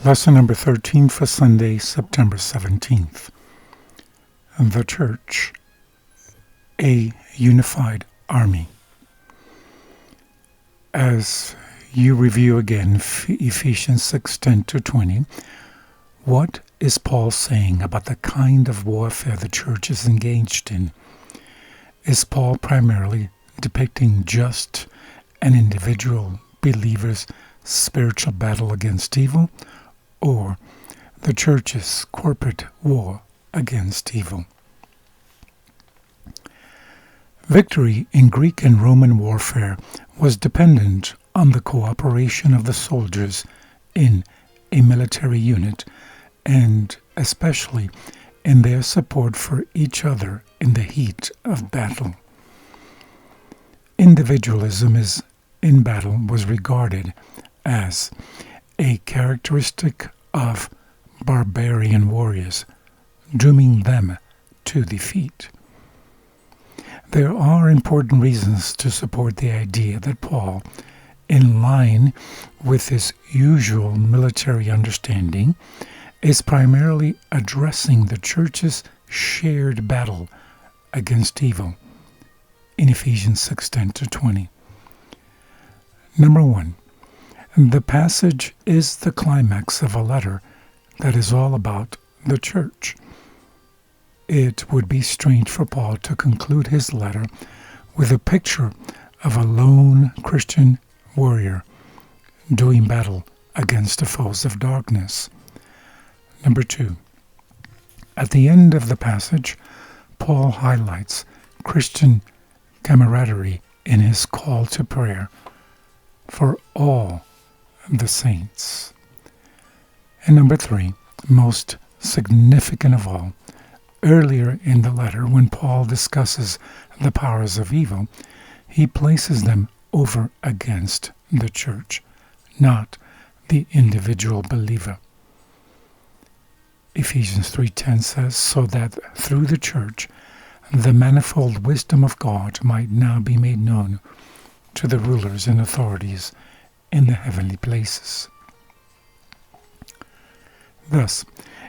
Lesson number 13 for Sunday, September 17th. The Church, a unified army. As you review again Ephesians 6:10-20, what is Paul saying about the kind of warfare the church is engaged in? Is Paul primarily depicting just an individual believer's spiritual battle against evil, or the church's corporate war against evil? Victory in Greek and Roman warfare was dependent on the cooperation of the soldiers in a military unit, and especially in their support for each other in the heat of battle. Individualism in battle was regarded as a characteristic of barbarian warriors, dooming them to defeat. There are important reasons to support the idea that Paul, in line with his usual military understanding, is primarily addressing the church's shared battle against evil in Ephesians 6:10-20. Number one, the passage is the climax of a letter that is all about the church. It would be strange for Paul to conclude his letter with a picture of a lone Christian warrior doing battle against the foes of darkness. Number two, at the end of the passage, Paul highlights Christian camaraderie in his call to prayer for all the saints. And number three, most significant of all, earlier in the letter, when Paul discusses the powers of evil, he places them over against the church, not the individual believer. Ephesians 3:10 says, so that through the church the manifold wisdom of God might now be made known to the rulers and authorities in the heavenly places. Thus,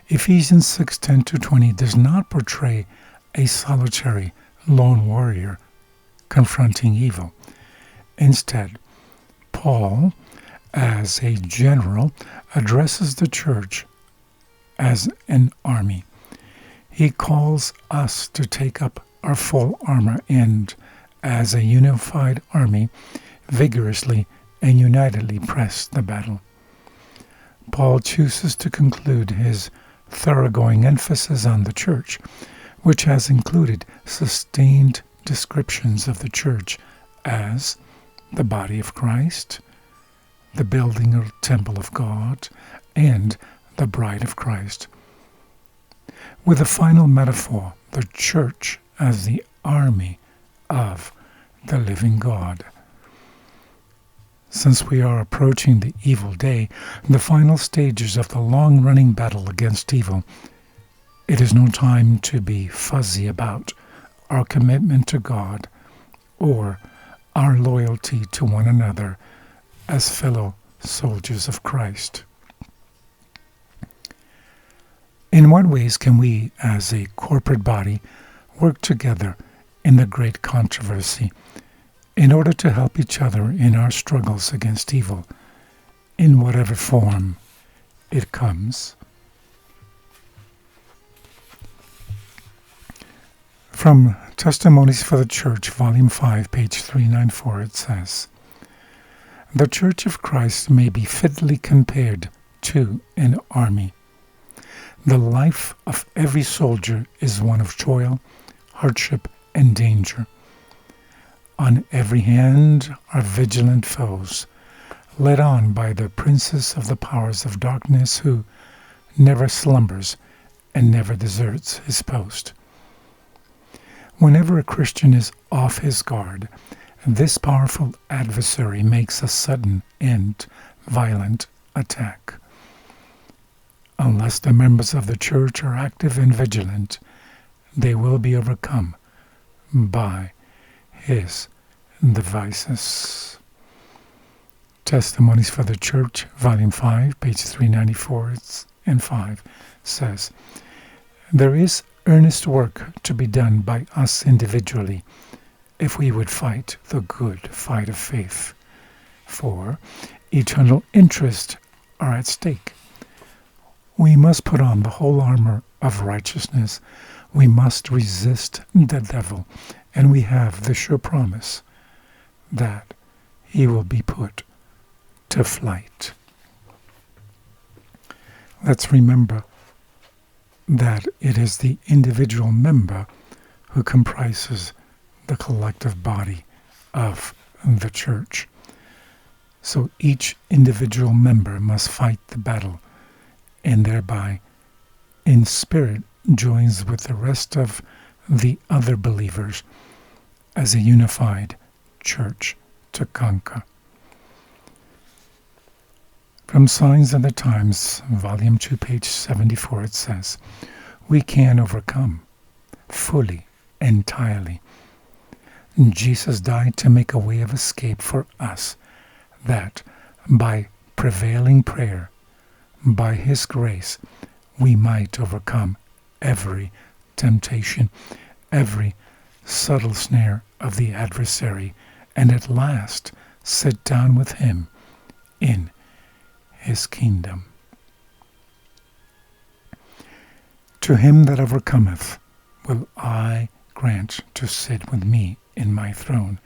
Ephesians 6:10-20 does not portray a solitary lone warrior confronting evil. Instead, Paul, as a general, addresses the church as an army. He calls us to take up our full armor and, as a unified army, vigorously and unitedly press the battle. Paul chooses to conclude his thoroughgoing emphasis on the church, which has included sustained descriptions of the church as the body of Christ, the building or temple of God, and the bride of Christ, with a final metaphor, the church as the army of the living God. Since we are approaching the evil day, the final stages of the long-running battle against evil, it is no time to be fuzzy about our commitment to God or our loyalty to one another as fellow soldiers of Christ. In what ways can we, as a corporate body, work together in the great controversy in order to help each other in our struggles against evil, in whatever form it comes? From Testimonies for the Church, Volume 5, page 394, it says, the Church of Christ may be fitly compared to an army. The life of every soldier is one of toil, hardship, and danger. On every hand are vigilant foes, led on by the princes of the powers of darkness, who never slumbers and never deserts his post. Whenever a Christian is off his guard, this powerful adversary makes a sudden and violent attack. Unless the members of the church are active and vigilant, they will be overcome by his devices. Testimonies for the Church, Volume 5, page 394 and 5, says, "There is earnest work to be done by us individually if we would fight the good fight of faith. For eternal interests are at stake. We must put on the whole armor of righteousness. We must resist the devil, and we have the sure promise that he will be put to flight." Let's remember that it is the individual member who comprises the collective body of the church. So each individual member must fight the battle, and thereby, in spirit, joins with the rest of the other believers as a unified church to conquer. From Signs of the Times, Volume 2, page 74, it says, "We can overcome fully, entirely. Jesus died to make a way of escape for us, that by prevailing prayer, by his grace, we might overcome every temptation, every subtle snare of the adversary, and at last sit down with him in his kingdom. To him that overcometh will I grant to sit with me in my throne,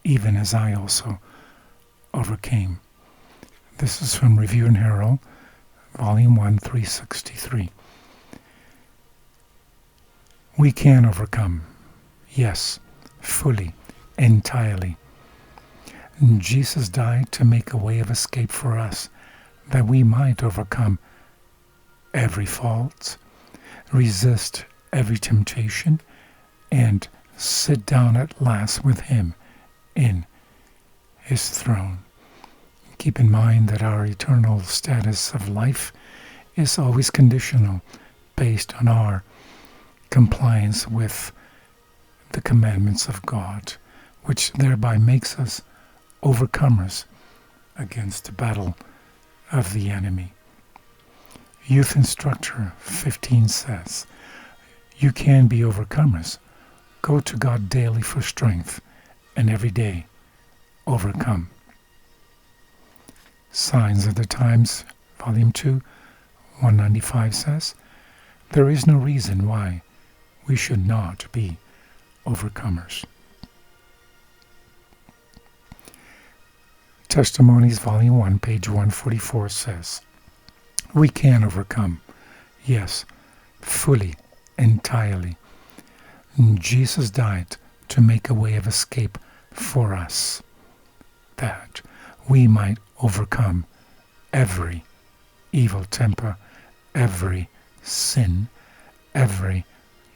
even as I also overcame." This is from Review and Herald, Volume 1, 363. We can overcome, yes, fully, entirely. Jesus died to make a way of escape for us, that we might overcome every fault, resist every temptation, and sit down at last with him in his throne. Keep in mind that our eternal status of life is always conditional, based on our compliance with the commandments of God, which thereby makes us overcomers against the battle of the enemy. Youth Instructor 15 says, "You can be overcomers. Go to God daily for strength, and every day overcome." Signs of the Times, Volume 2, 195 says, "There is no reason why we should not be overcomers." Testimonies, Volume 1, page 144 says, "We can overcome, yes, fully, entirely. Jesus died to make a way of escape for us, that we might overcome every evil temper, every sin, every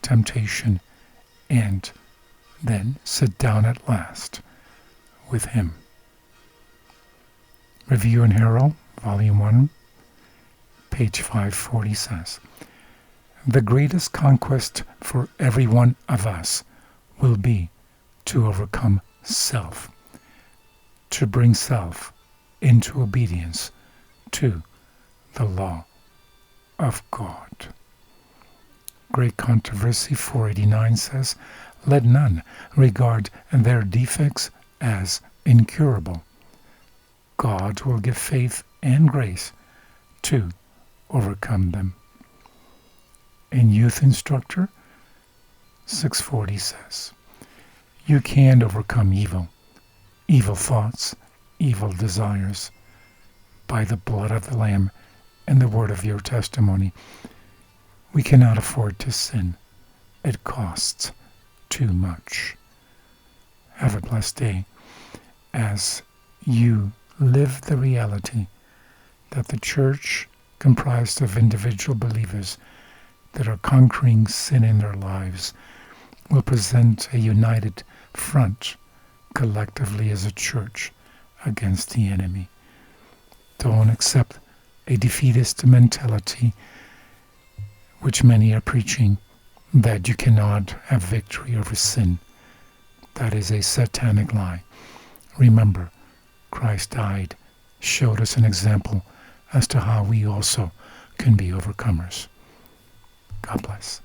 temptation, and then sit down at last with him." Review and Herald, Volume 1, page 540 says, "The greatest conquest for every one of us will be to overcome self, to bring self into obedience to the law of God." Great Controversy 489 says, "Let none regard their defects as incurable. God will give faith and grace to overcome them." In Youth Instructor 640 says, "You can overcome evil, evil thoughts, evil desires, by the blood of the Lamb and the word of your testimony. We cannot afford to sin. It costs too much." Have a blessed day as you live the reality that the church, comprised of individual believers that are conquering sin in their lives, will present a united front collectively as a church against the enemy. Don't accept a defeatist mentality, which many are preaching, that you cannot have victory over sin. That is a satanic lie. Remember, Christ died showed us an example as to how we also can be overcomers. God bless.